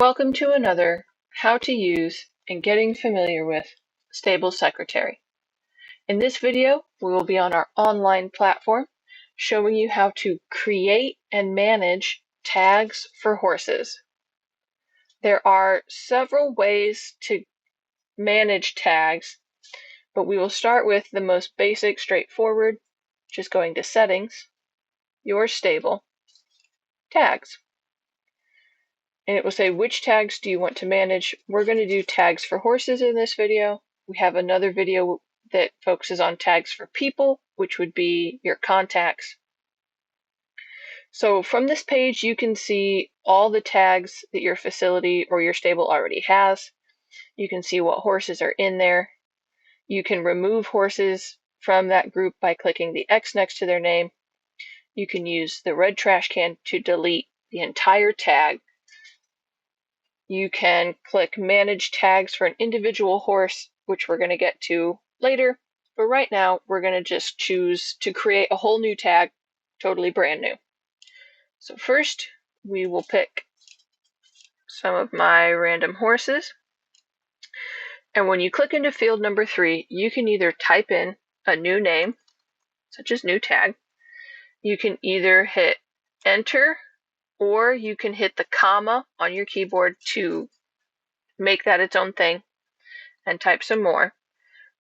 Welcome to another How to Use and Getting Familiar with Stable Secretary. In this video, we will be on our online platform showing you how to create and manage tags for horses. There are several ways to manage tags, but we will start with the most basic, straightforward, just going to Settings, Your Stable, Tags. And it will say which tags do you want to manage. We're going to do tags for horses in this video. We have another video that focuses on tags for people, which would be your contacts. So from this page, you can see all the tags that your facility or your stable already has. You can see what horses are in there. You can remove horses from that group by clicking the X next to their name. You can use the red trash can to delete the entire tag. You can click Manage Tags for an individual horse, which we're going to get to later. But right now, we're going to just choose to create a whole new tag, totally brand new. So first, we will pick some of my random horses. And when you click into field number 3, you can either type in a new name, such as new tag. You can either hit Enter, or you can hit the comma on your keyboard to make that its own thing and type some more.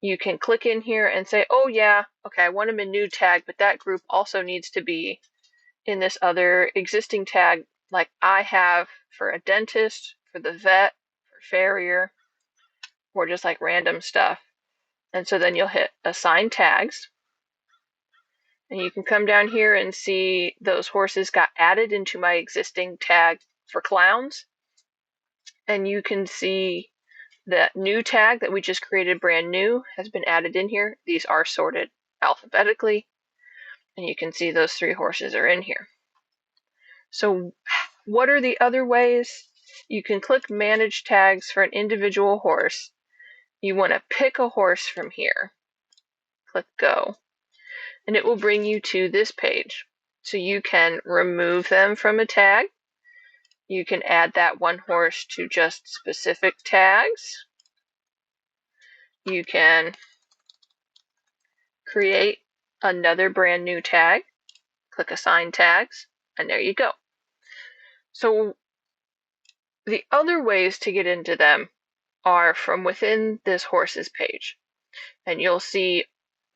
You can click in here and say, oh yeah, okay, I want them in new tag, but that group also needs to be in this other existing tag, like I have for a dentist, for the vet, for farrier, or just like random stuff. And so then you'll hit Assign Tags. And you can come down here and see those horses got added into my existing tag for clowns. And you can see that new tag that we just created brand new has been added in here. These are sorted alphabetically. And you can see those 3 horses are in here. So what are the other ways? You can click Manage Tags for an individual horse. You want to pick a horse from here. Click Go. And it will bring you to this page. So you can remove them from a tag. You can add that one horse to just specific tags. You can create another brand new tag. Click Assign Tags, and there you go. So the other ways to get into them are from within this horses page. And you'll see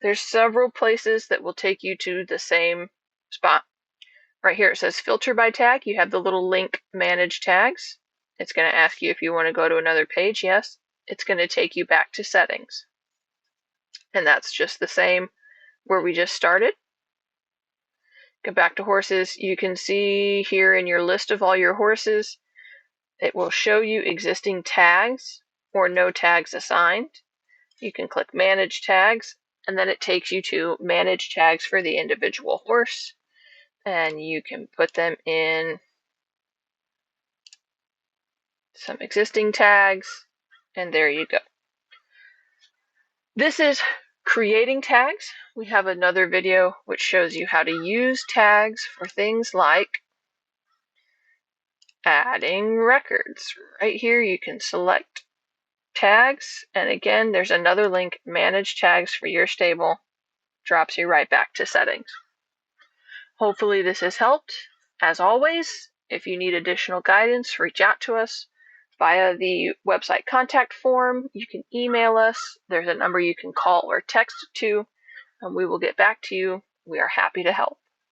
there's several places that will take you to the same spot. Right here it says Filter by Tag. You have the little link Manage Tags. It's going to ask you if you want to go to another page. Yes. It's going to take you back to Settings. And that's just the same where we just started. Go back to horses. You can see here in your list of all your horses, it will show you existing tags or no tags assigned. You can click Manage Tags, and then it takes you to Manage Tags for the individual horse. And you can put them in some existing tags, and there you go. This is creating tags. We have another video which shows you how to use tags for things like adding records. Right here you can select tags, and again there's another link, Manage Tags for your stable, drops you right back to Settings. Hopefully this has helped. As always, if you need additional guidance, reach out to us via the website contact form. You can email us. There's a number you can call or text to, and we will get back to you. We are happy to help.